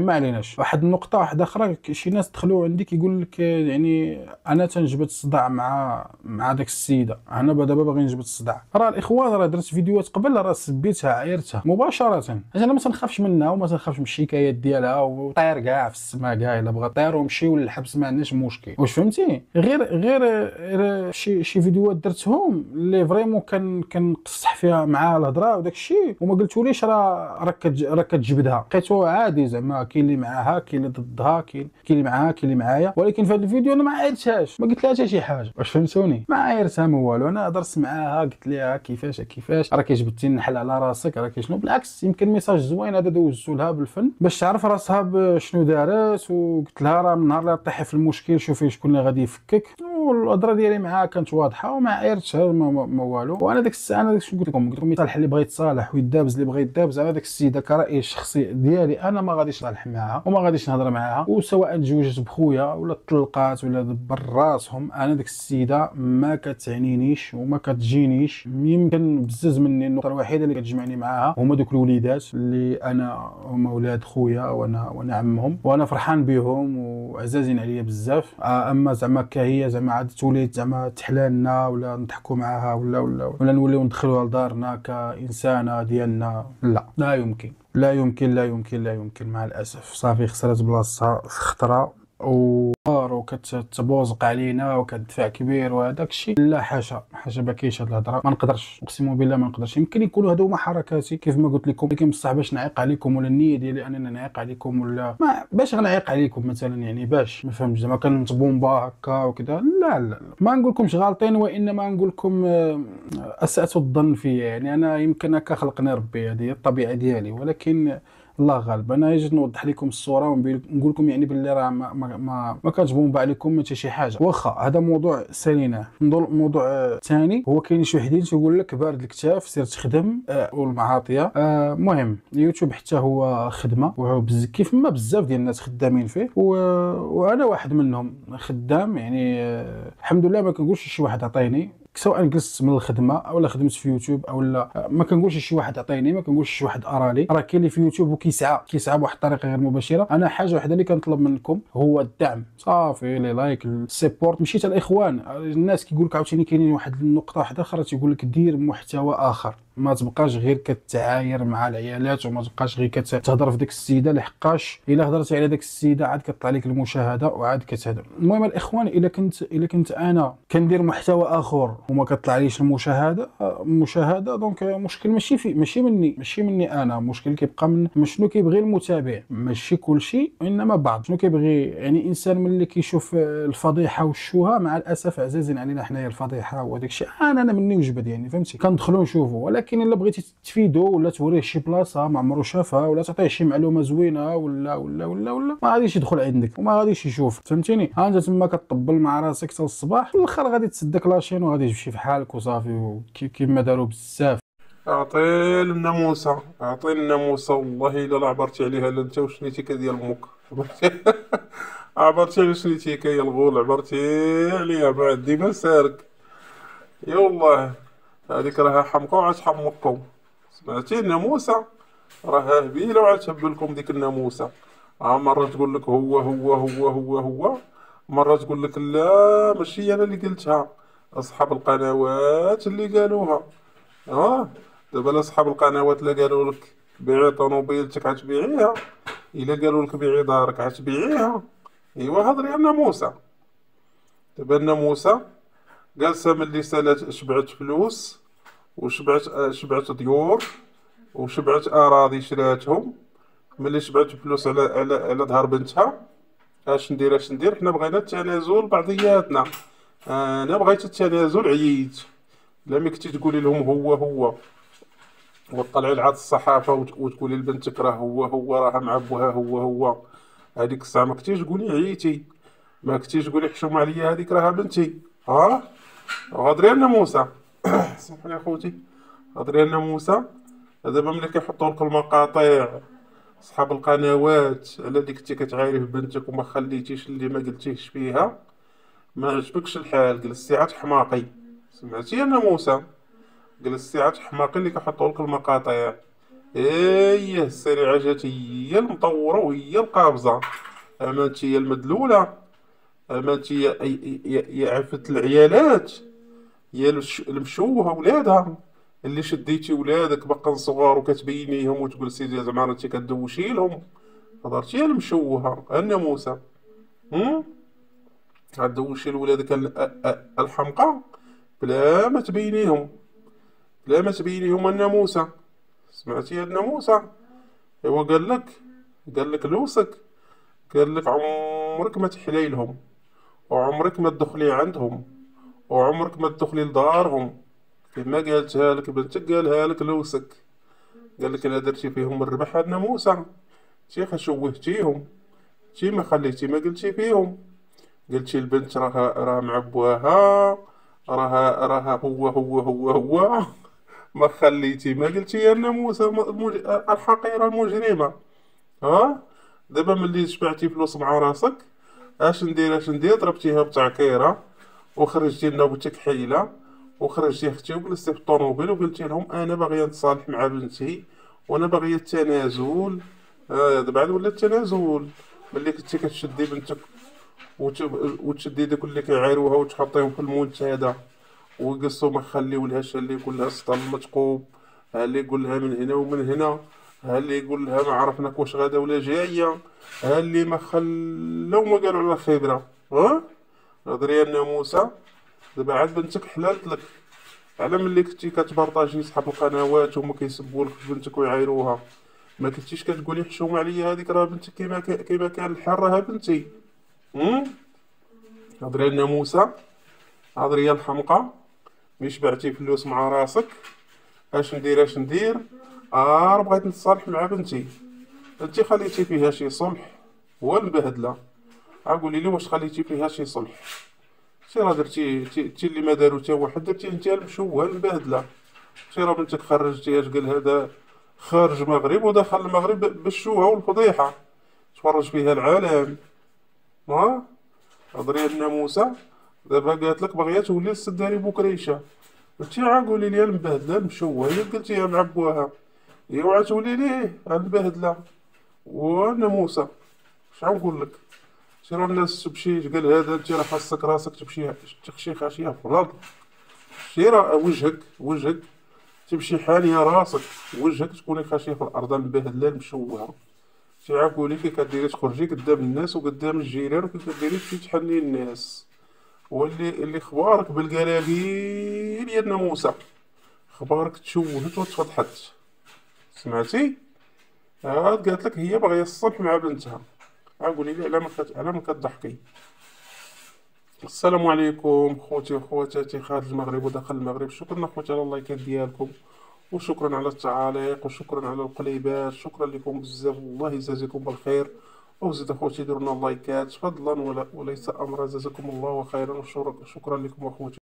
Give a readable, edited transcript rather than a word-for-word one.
المهم ما عليناش. واحد النقطه واحده اخرى، شي ناس دخلوا عندي كيقول لك يعني انا تنجبد الصداع مع داك السيده، انا دابا باغي نجبد الصداع. راه الاخوان راه درت فيديوهات قبل، راه سبيتها عايرتها مباشره. انا ما تنخافش منها وما تنخافش من الشكايات ديالها، وطير كاع في السما كاع الا بغا طير ومشيو للحبس ما عندناش مشكل. واش فهمتي؟ غير شي فيديوهات درتهم اللي فريمون كنقصح فيها مع الهضره وداك الشيء، وما قلتوليش راك كتجبدها، لقيتو عادي زعما كاين اللي معاها كاين اللي ضدها، كاين اللي معاها كاين اللي معايا. ولكن في هذا الفيديو انا ما عايرتهاش، ما قلت لها حتى شي حاجه. واش فهمتوني؟ ما عايرتها ما والو. انا هضرت معاها قلت لها كيفاش راه كيجبدتي النحل على راسك، راه شنو. بالعكس يمكن ميساج زوين هذا دوزتو لها بالفن باش تعرف راسها شنو دارت. وقلت لها راه من نهار اللي طيحي في المشكل شوفي شكون اللي غادي يفكك. والهضره ديالي معاها كانت واضحه وما عايرتها ما والو. وانا داك الساعه انا داك الشيء قلت لكم يصالح اللي بغى يتصالح ويدابز اللي بغى يدابز. انا داك السيده كرايي الشخصي ديالي انا ما غاديش نصالح معاها وما غاديش نهضر معاها، وسواء تزوجت بخويا ولا طلقات ولا دبر راسهم، انا داك السيده ما كتعنينيش وما كتجينيش. يمكن بزز مني النقطه الوحيده اللي كتجمعني معاها هما دوك الوليدات اللي انا هما ولاد خويا وانا عمهم، وانا فرحان بهم وعزازين عليا بزاف. اما زعما هي زعما عاد توليت زعما تحلالنا ولا نضحكوا معاها ولا نوليو ندخلوها لدارنا كانسانه ديالنا، لا يمكن لا يمكن لا يمكن لا يمكن. مع الاسف صافي خسرت بلاصتها خطره وكتبوزق علينا وكتدفع كبير وهذاك الشيء. لا حاشا ما كاينش هاد الهضره، ما نقدرش اقسم بالله ما نقدرش. يمكن يكونوا هادو هما حركاتي كيف ما قلت لكم، لكن بصح باش نعيق عليكم ولا النيه ديالي اننا نعيق عليكم ولا ما باش غنعيق عليكم مثلا، يعني باش ما فهمتش زعما كنطبومبا هكا وكذا. لا ما نقولكمش غالطين، وانما نقول لكم اسأت الظن فيا. يعني انا يمكن هكا خلقني ربي، هذه الطبيعه ديالي، ولكن الله غالب. انا جيت نوضح لكم الصوره ونقول لكم يعني باللي راه ما كانش بومبا عليكم حتى شي حاجه. واخا هذا موضوع ساليناه. موضوع ثاني هو كاين شي وحدين تيقول لك بارد الكتاف سير تخدم والمعاطيه. المهم اليوتيوب حتى هو خدمه، كيف ما بزاف ديال الناس خدامين فيه، وانا واحد منهم خدام. يعني الحمد لله ما كنقولش شي واحد عطيني، سواء جلست من الخدمه او خدمت في يوتيوب او لا، ما كنقولش شي واحد عطيني، ما كنقولش شي واحد ارالي. راه كاين اللي في يوتيوب وكيسعى بواحد الطريقه غير مباشره. انا حاجه وحده اللي كنطلب منكم هو الدعم صافي، لي لايك السيبورت. مشيت الاخوان الناس كيقول لك عاوتاني كاينين واحد النقطه واحده اخرى تيقول لك دير محتوى اخر، ما تبقاش غير كتعاير مع العيالات وما تبقاش غير كتهضر في ديك السيده، لحقاش الا هضرتي على ديك السيده عاد كطلع لك المشاهده وعاد كتهضر. المهم الاخوان الا كنت انا كندير محتوى اخر وما كطلعليش المشاهده دونك مشكل ماشي مني انا، مشكل كيبقى من شنو كيبغي المتابع. ماشي كلشي انما بعض شنو كيبغي. يعني انسان ملي كيشوف الفضيحه والشوهه، مع الاسف عزيزين علينا حنايا الفضيحه وداك الشيء انا مني وجبد، يعني فهمتي كندخلوا نشوفوا. ولكن الا بغيتي تفيدو ولا توريه شي بلاصه ما عمرو شافها ولا تعطيه شي معلومه زوينه ولا ما غاديش يدخل عندك وما غاديش يشوف، فهمتيني. ها انت تما كتطبل مع راسك حتى الصباح، في الاخر غادي تسدك لاشين وغادي تمشي في حالك وصافي، كيما داروا بزاف. اعطي لنا موسى، اعطي لنا موسى، والله الا عبرتي عليها لا انت وشنيتيكا ديال امك. عبرتي على شنيتيكا يا الغول، عبرتي عليها بعد ديما سارك. يا والله هذيك راها حمقى وعاد حمقكم. سمعتي الناموسة راها هبيله وعاد تهبلكم ديك الناموسة. مرة تقول لك هو، مرة تقول لك لا ماشي انا اللي قلتها، اصحاب القنوات اللي قالوها. دابا اصحاب القنوات لا قالوا لك بيعي طوموبيلتك غتبيعيها، الا قالوا لك بيعي دارك غتبيعيها. ايوا هضري على الناموسة. دابا الناموسة جالسة ملي سالات شبعت فلوس شبعت ديور وشبعت اراضي شراتهم. ملي شبعت فلوس على ظهر بنتها، اش ندير حنا بغينا التنازل بعضياتنا. انا بغيت التنازل عييت. لا ملي كنتي تقولي لهم هو وتطلعي لعاد الصحافه وتقولي لبنتك راه هو راه مع بوها هو، هذيك الساعه ما كنتيش تقولي عييتي، ما كنتيش تقولي حشومه عليا هذيك راها بنتي. هضري لنا موسى. سامحني اخوتي، هضري لنا موسى. دابا ملي كيحطوا لك المقاطع صحاب القنوات على اللي كنتي كتعايري في بنتك وما خليتيش اللي ما قلتيهش فيها، ما عجبكش الحال، جلستي عاد حماقي. سمعتي انا موسى، جلستي عاد حماقي اللي كيحطوا لك المقاطع. ايه السريعة جات هي المطورة وهي القابضة. اما انت هي المدلولة، اما انت يا عفت العيالات، هي المشوهة ولادها، اللي شديتي ولادك باقا صغار وكتبينيهم وتقول سيدي زعما انت كدوشي لهم. هضرتي هي المشوهة الناموسة. غدوشي لولادك الحمقى بلا ما تبينيهم، بلا ما تبينيهم الناموسة. سمعتي يا الناموسة؟ ايوا قال لك لوسك، قال لك عمرك ما تحلي لهم، وعمرك ما تدخلي عندهم، وعمرك ما تدخلي لدارهم. كما قالتها لك بنتك قالها لك لوسك. قال لك الا درتي فيهم الربح الناموسة تي خشوهتيهم، تي ما خليتي ما قلتي فيهم. قلتي البنت راها مع بواها، راها هو ما خليتي ما قلتي يا الناموسة الحقيرة المجرمة. ها دابا ملي شبعتي فلوس مع راسك، اش ندير ضربتيها بتعكيرة وخرجتي لنا بنتك حيلة، وخرجتي اختي وجلستي في الطوموبيل وقلتي لهم انا باغيه نتصالح مع بنتي وانا باغيه التنازل. دابا عاد ولا التنازل. ملي كنتي كتشدي بنتك وتشدي دوك اللي كيعايروها وتحطيهم في المنتدى ويقصوا ما خليولهاش، اللي يقول لها سطل متقوب، ها اللي يقول لها من هنا ومن هنا، ها اللي يقول لها ما عرفناك واش غادا ولا جايه، ها اللي ما خلاو ما قالوا على خضره. هضري يا الناموسه. دابا عاد بنتك حلالت لك على ملي كنتي كتبارطاجي صحاب القنوات وهما كيسبوا لك في بنتك ويعايروها، ما كنتيش كتقولي حشومه عليا هذيك راه بنتك كيما كان الحال راها بنتي. هم؟ هضري يا الناموسه، هضري يا الحمقى. ملي شبعتي فلوس مع راسك اش ندير. بغيت نتصالح مع بنتي. انت خليتي فيها شي صلح والمبهدله. قولي لي واش خليتي فيها شي صلح؟ شي راه درتي تي اللي ما دارو حتى واحد، درتي انت المشوه المبهدله. شي راه بنتك خرجتيها قال هذا خارج المغرب ودخل المغرب بالشوهه والفضيحه، تفرج فيها العالم. ها هضري الناموسه. دابا قالت لك باغيه تولي السداري بكريشه. انت قولي لي المبهدله المشوه هي قلتيها مع بواها، هي وعاد تولي ليه المبهدله والناموسه. اش نقول لك؟ شي راه الناس تمشي قال هذا انت راه خاصك راسك تمشي تخشي خاشيه في الارض. شي راه وجهك تمشي حانيه راسك، وجهك تكوني خاشيه في الارض المبهدله المشوهه. شي قولي كي كديري تخرجي قدام الناس وقدام الجيران وكي كديري تمشي تحني الناس، واللي خبارك بالقلابيل يا الناموسه، خبارك تشوهت وتفضحت. سمعتي؟ عاد قالت لك هي باغيه الصلح مع بنتها. قولي لي على ما كتضحكي. السلام عليكم خوتي وخواتاتي خارج المغرب وداخل المغرب، شكرا اخوتي على اللايكات ديالكم، وشكرا على التعاليق، وشكرا على القليبات، شكرا لكم بزاف، الله يجازيكم بالخير. وزيد اخوتي ديروا لنا اللايكات فضلا وليس امرا، جزاكم الله خيرا وشكرا لكم اخوتي.